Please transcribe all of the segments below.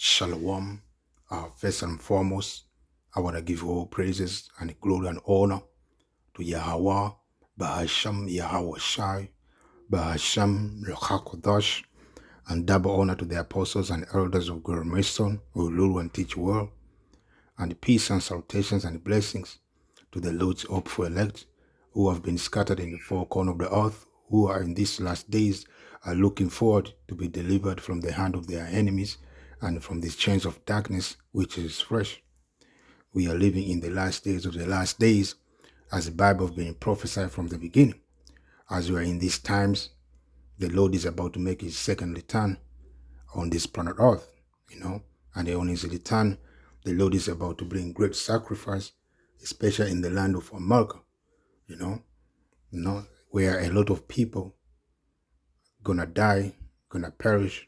Shalom. First and foremost, I want to give all praises and glory and honor to Yahweh, Bahasham Yahweh Shai, Bahasham Rechakodash, and double honor to the apostles and elders of God Mason, who rule and teach well, and peace and salutations and blessings to the Lord's hopeful elect, who have been scattered in the four corners of the earth, who are in these last days are looking forward to be delivered from the hand of their enemies and from these chains of darkness, which is fresh. We are living in the last days of the last days, as the Bible has been prophesied from the beginning. As we are in these times, the Lord is about to make his second return on this planet earth, and on his return, the Lord is about to bring great sacrifice, especially in the land of America, you know, where a lot of people gonna die, gonna perish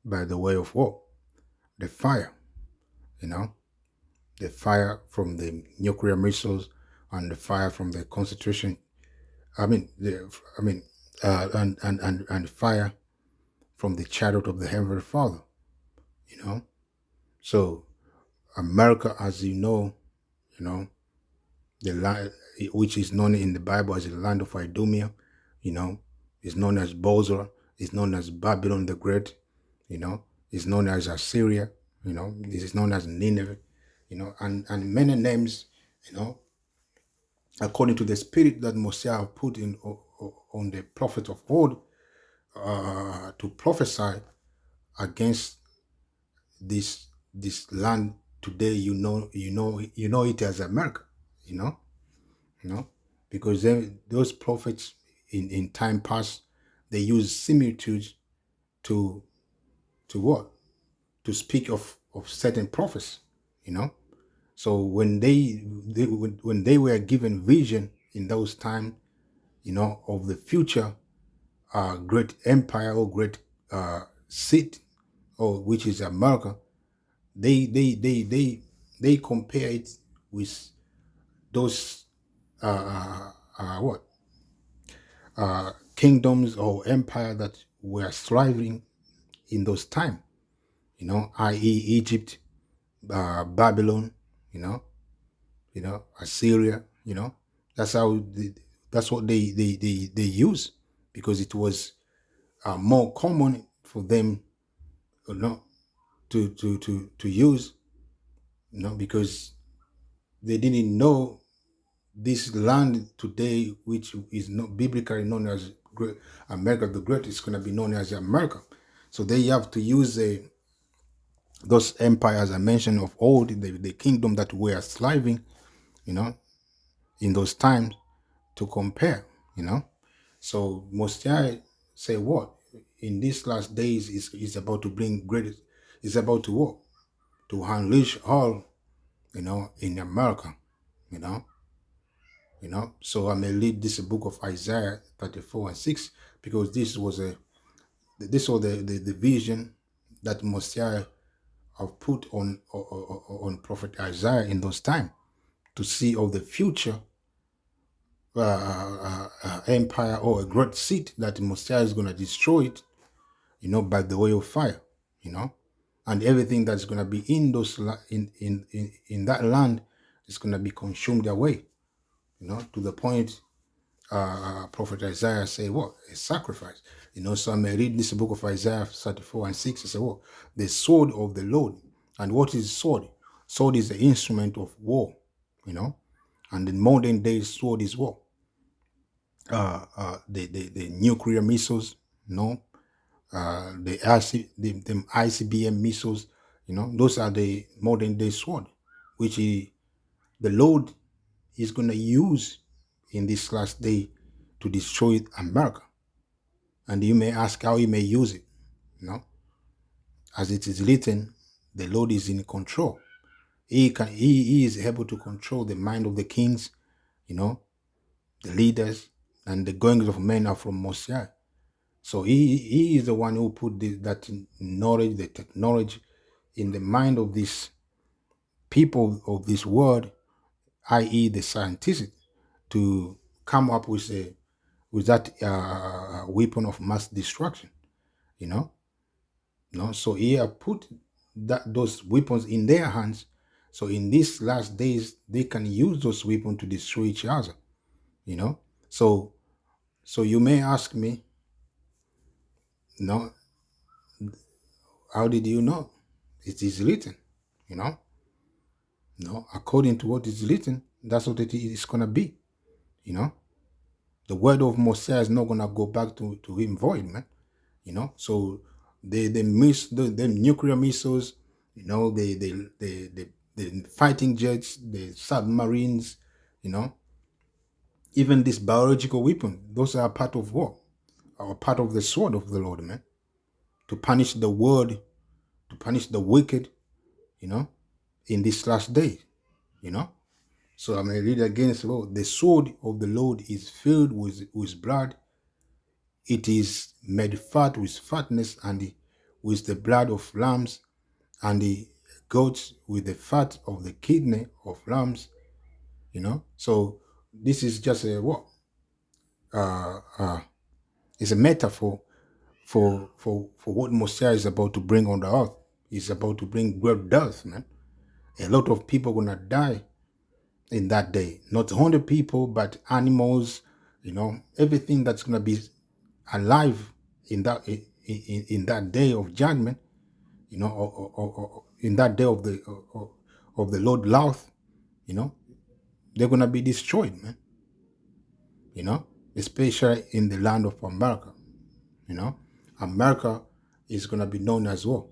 by the way of what? The fire, you know, the fire from the nuclear missiles and the fire from the concentration. And fire from the chariot of the Heavenly Father, you know. So America, as you know, the land which is known in the Bible as the land of Idumea, is known as Bozrah, is known as Babylon the Great, is known as Assyria, this is known as Nineveh, and many names, according to the spirit that Mosiah put in on the prophet of old, to prophesy against this land today. You know it as America, you know, because those prophets in time past, they use similitudes to what? To speak of certain prophets, So when when they were given vision in those times, of the future great empire or great seat, or which is America, they compare it with those what kingdoms or empire that were thriving in those time, i.e. Egypt, Babylon, Assyria, that's how that's what they use, because it was more common for them, to use, because they didn't know this land today, which is not biblically known as America the Great, is going to be known as America. So they have to use those empires I mentioned of old, the kingdom that were thriving, in those times, to compare, So Mosiah say what? In these last days is about to bring great, is about to what? To unleash all, in America, you know. So I may read this book of Isaiah 34:6, because this was the vision that Mosiah have put on prophet Isaiah in those times, to see of the future empire or a great seat that Mosiah is going to destroy it, by the way of fire, and everything that's going to be in those in that land is going to be consumed away, to the point prophet Isaiah say what? A sacrifice. So I may read this book of Isaiah 34:6. It say what? The sword of the Lord. And what is sword? Sword is the instrument of war, and the modern day sword is what? The nuclear missiles, the ICBM missiles, those are the modern day sword, which the Lord is going to use in this last day to destroy America. And you may ask how he may use it. As it is written, the Lord is in control. He is able to control the mind of the kings, the leaders, and the goings of men are from Mosiah. So he is the one who put that knowledge, the technology, in the mind of these people of this world, i.e. the scientists, to come up with that weapon of mass destruction, So he have put those weapons in their hands. So in these last days, they can use those weapons to destroy each other. You know. So you may ask me, no, how did you know? It is written. You know. No, according to what is written, that's what it is gonna be. You know. The word of Mosiah is not gonna go back to him void, man. You know. So they miss the nuclear missiles, you know, the fighting jets, the submarines, you know, even this biological weapon, those are part of war, or part of the sword of the Lord, man, to punish the world, to punish the wicked, you know, in this last day, you know. So I'm gonna read again. It's about the sword of the Lord is filled with blood. It is made fat with fatness, and with the blood of lambs, and the goats with the fat of the kidney of lambs. You know. So this is just a what? Uh, uh, it's a metaphor for what Messiah is about to bring on the earth. He's about to bring great death, man. A lot of people gonna die in that day. Not only people, but animals. You know, everything that's gonna be alive in that day of judgment. You know, or in that day of the Lord wrath. You know, they're gonna be destroyed, man. You know, especially in the land of America. You know, America is gonna be known as well.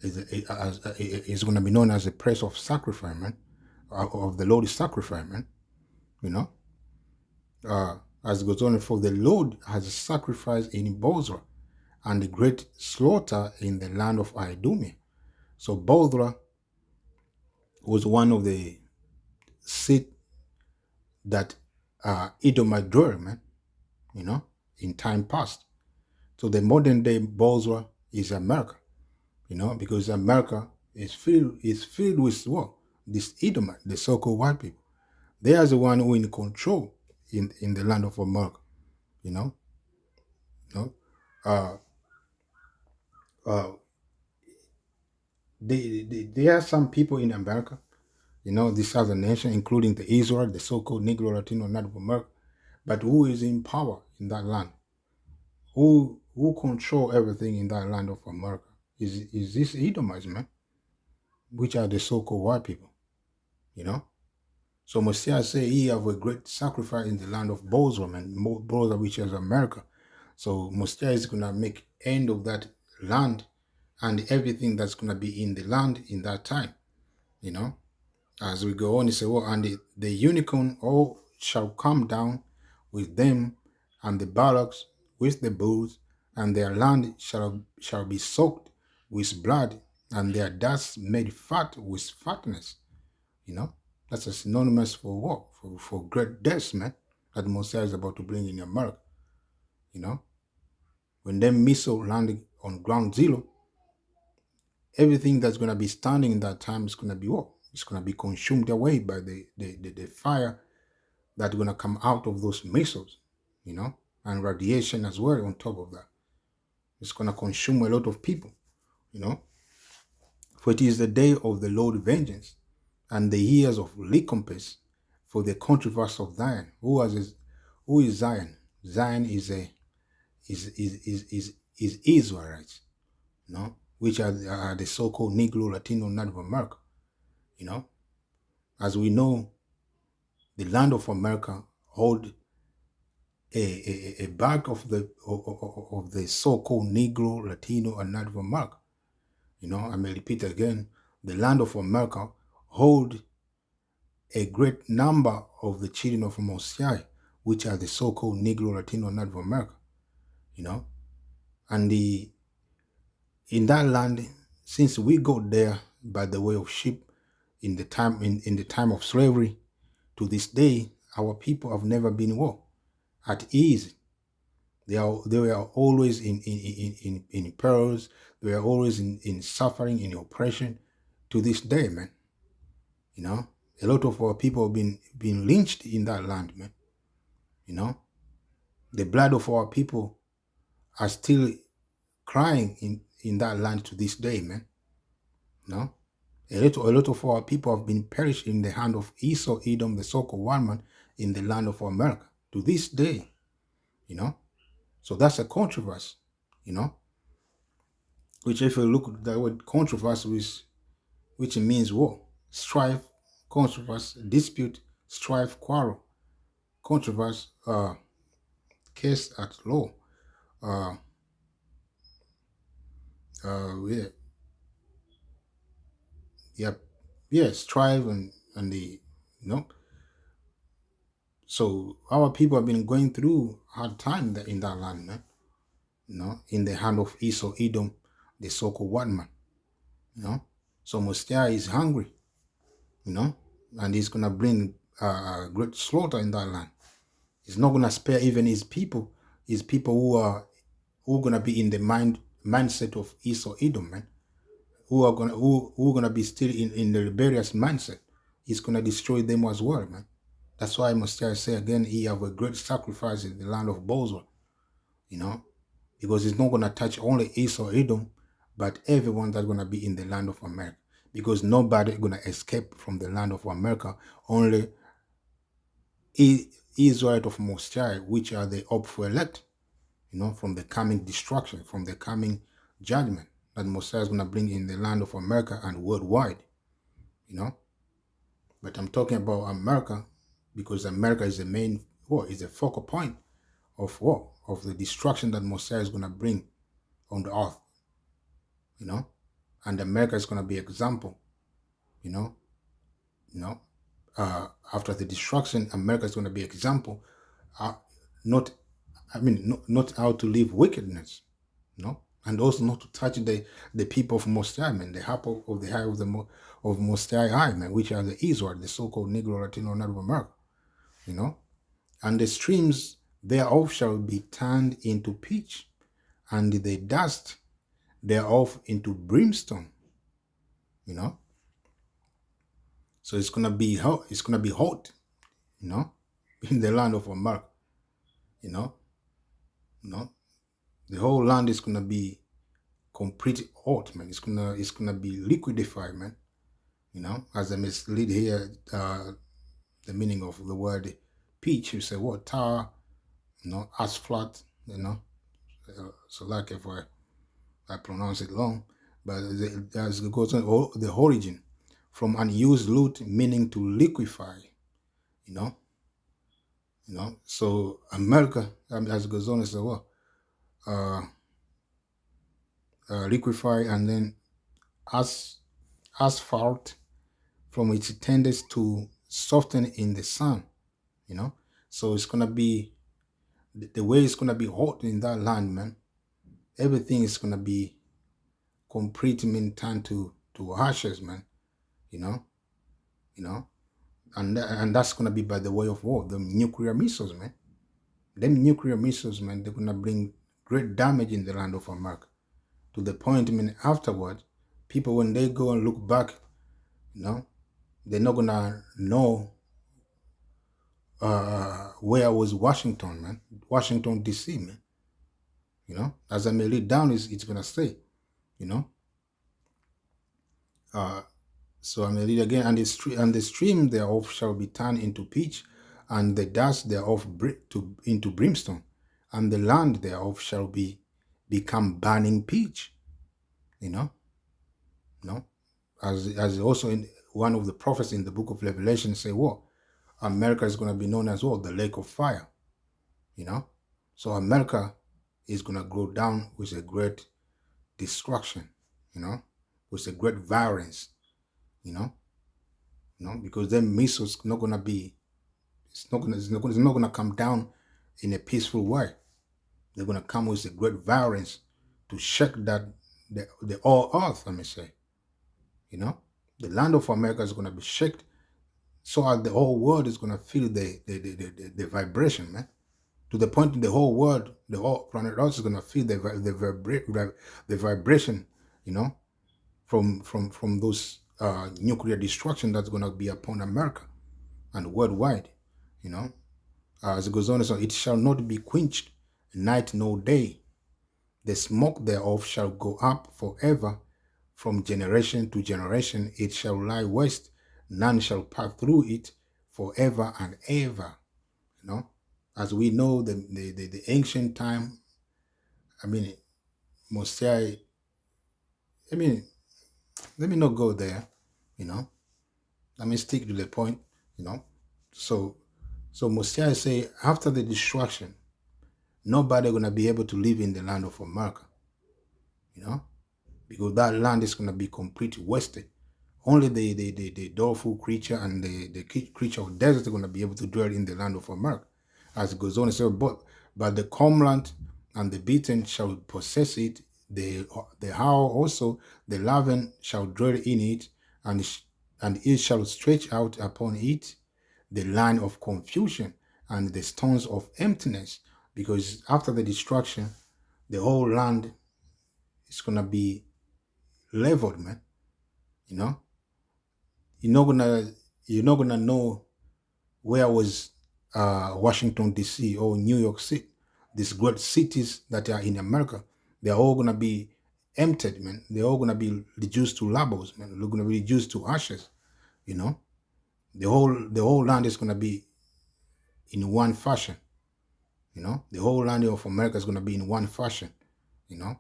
Is going to be known as a place of sacrifice, man, of the Lord's sacrifice, man. You know, as it goes on, for the Lord has sacrificed in Bozrah, and the great slaughter in the land of Idumea. So Bozrah was one of the seat that Edomite dwell, man. You know, in time past. So the modern day Bozrah is America. You know, because America is filled with what? This Edomite, the so-called white people. They are the one who in control in the land of America. You know, you know. Uh, uh, there are some people in America, you know, this other nation, including the Israel, the so-called Negro, Latino, Native American, but who is in power in that land? Who control everything in that land of America? Is this Edomites, man? Which are the so-called white people? You know. So Messiah said he have a great sacrifice in the land of Bozrah, man, Bozrah, which is America. So Messiah is gonna make end of that land and everything that's gonna be in the land in that time. You know, as we go on, he said, "Well, and the unicorn all shall come down with them, and the bullocks with the bulls, and their land shall be soaked with blood, and their dust made fat with fatness." You know, that's a synonymous for what? For great deaths, man, that Messiah is about to bring in America. You know, when them missile landing on ground zero, everything that's going to be standing in that time is going to be what? It's going to be consumed away by the fire that's going to come out of those missiles, you know, and radiation as well on top of that. It's going to consume a lot of people, you know. For it is the day of the Lord vengeance, and the years of recompense for the controversy of Zion. Who is Zion? Zion is Israelites, you know, which are the so-called Negro, Latino, Native America. You know, as we know, the land of America hold a bag of the so-called Negro, Latino, and Native America. You know, I may repeat again, the land of America hold a great number of the children of Mosiah, which are the so-called Negro, Latino, and Native America. You know, and in that land, since we go there by the way of ship in the time of slavery, to this day, our people have never been at ease. They were always in perils. They were always in suffering, in oppression. To this day, man. You know, a lot of our people have been lynched in that land, man. You know, the blood of our people are still crying in that land to this day, man. No, a lot of our people have been perished in the hand of Esau, Edom, the so-called one man in the land of America to this day. So that's a controversy. Which if you look at the word controversy, which means what? Strife, controversy, dispute, strife, quarrel, controversy, case at law. Uh, yeah, yep, yeah, strive and the So our people have been going through hard time in that land, man. In the hand of Esau, Edom, the so-called one man. So Mosiah is hungry, and he's gonna bring great slaughter in that land. He's not gonna spare even his people who are gonna be in the mindset of Esau, Edom, man. Who are gonna be still in the rebellious mindset. He's gonna destroy them as well, man. That's why Mosiah say again, he have a great sacrifice in the land of Bozrah, because it's not gonna touch only Esau, Edom, but everyone that's gonna be in the land of America. Because nobody gonna escape from the land of America. Only Israel of Most High, which are the hopeful elect, from the coming destruction, from the coming judgment that Mosiah is gonna bring in the land of America and worldwide. But I'm talking about America because America is the main is the focal point of the destruction that Mosiah is gonna bring on the earth. And America is gonna be example. After the destruction, America is gonna be example. Not how to live wickedness. And also not to touch the people of Most High, man, the apple of the eye of Most High, man, which are the Israel, the so-called Negro, Latino, Native America, and the streams thereof shall be turned into pitch, and the dust thereof into brimstone. So it's gonna be hot. It's gonna be hot, in the land of America. The whole land is gonna be complete hot, man. It's gonna be liquidified, man. As I mislead here, the meaning of the word pitch, you say what? Tar, asphalt, so like if I pronounce it wrong, but as it goes on, the origin from unused loot, meaning to liquefy, so America, as it goes on, is what? Liquefy, and then asphalt from its tenders to soften in the sun, So it's gonna be the way it's gonna be hot in that land, man. Everything is gonna be completely turned to ashes, man. And that's gonna be by the way of war, the nuclear missiles, man. Them nuclear missiles, man, they're gonna bring great damage in the land of America. To the point, afterward, people when they go and look back, they're not gonna know where was Washington, man. Washington D.C., man. As I may read down, it's gonna say, so I may read again, and the stream thereof shall be turned into pitch, and the dust thereof into brimstone, and the land thereof shall become burning pitch. As also in one of the prophets in the book of Revelation say, what? America is going to be known as what? The lake of fire. So America is going to go down with a great destruction, with a great violence, because them missiles not going to be, it's not going to come down in a peaceful way. They're going to come with a great violence to shake the whole earth, let me say. The land of America is going to be shaken, so the whole world is going to feel the vibration, man. To the point that the whole world, the whole planet Earth is going to feel the vibration, from those nuclear destruction that's going to be upon America and worldwide, as it goes on, so it shall not be quenched night nor day. The smoke thereof shall go up forever from generation to generation. It shall lie waste, none shall pass through it forever and ever. You know, as we know, the ancient time, I mean, Mosiah, I mean, let me not go there, you know. Let me stick to the point, you know. So Mosiah say, after the destruction, nobody gonna be able to live in the land of America, you know, because that land is gonna be completely wasted. Only the doleful creature and the creature of desert are gonna be able to dwell in the land of America. As it goes on, it says, but the cormorant and the beaten shall possess it, the howl also, the raven shall dwell in it, and it shall stretch out upon it the line of confusion and the stones of emptiness, because after the destruction, the whole land is gonna be leveled, man. You know, you're not gonna you're not gonna know where was Washington D.C. or New York City. These great cities that are in America, they're all gonna be emptied, man. They're all gonna be reduced to labels, man. They're gonna be reduced to ashes. You know, the whole land is gonna be in one fashion. You know, the whole land of America is gonna be in one fashion. You know,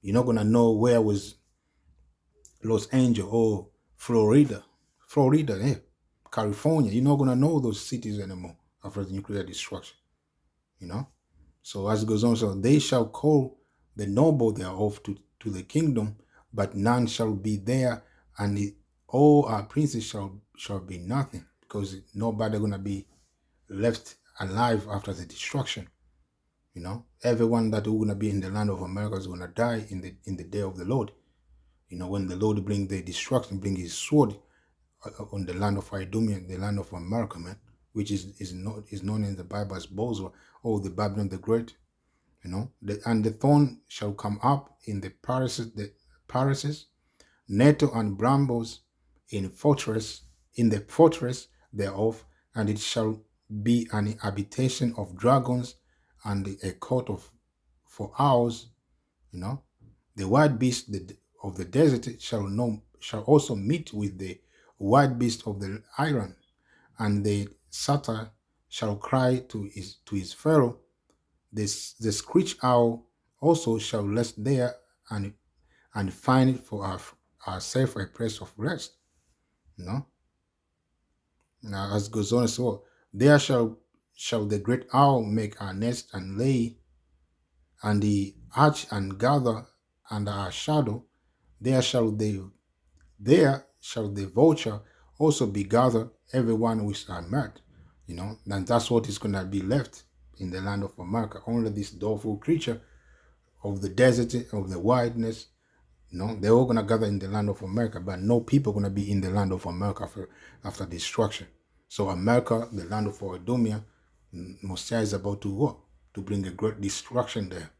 you're not gonna know where was Los Angeles or Florida, yeah, California. You're not gonna know those cities anymore after the nuclear destruction. You know. So as it goes on, so they shall call the noble thereof to the kingdom, but none shall be there, and all our princes shall be nothing, because nobody gonna be left alive after the destruction. You know, everyone that who gonna be in the land of America is gonna die in the day of the Lord. You know, when the Lord bring the destruction, bring His sword on the land of Idumea, the land of America, man, which is known in the Bible as Bozrah, or the Babylon the Great. You know, and the thorn shall come up in the palaces, nettle and brambles in the fortress thereof, and it shall be an habitation of dragons and a court for owls. You know, the wild beast of the desert shall also meet with the wild beast of the iron, and the satyr shall cry to his fellow. The screech owl also shall rest there, and find it for ourselves a place of rest. You know. Now as it goes on, so there shall the great owl make our nest and lay, and the arch and gather under our shadow. There shall the vulture also be gathered, everyone with our met. You know, and that's what is gonna be left in the land of America. Only this doleful creature of the desert, of the wilderness. You know, they're all gonna gather in the land of America, but no people gonna be in the land of America after destruction. So America, the land of Idumea, Mosiah is about to what? To bring a great destruction there.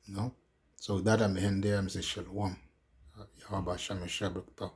You know? So that I'm here, Mr. Shalom. Yahweh Shem Shabbat.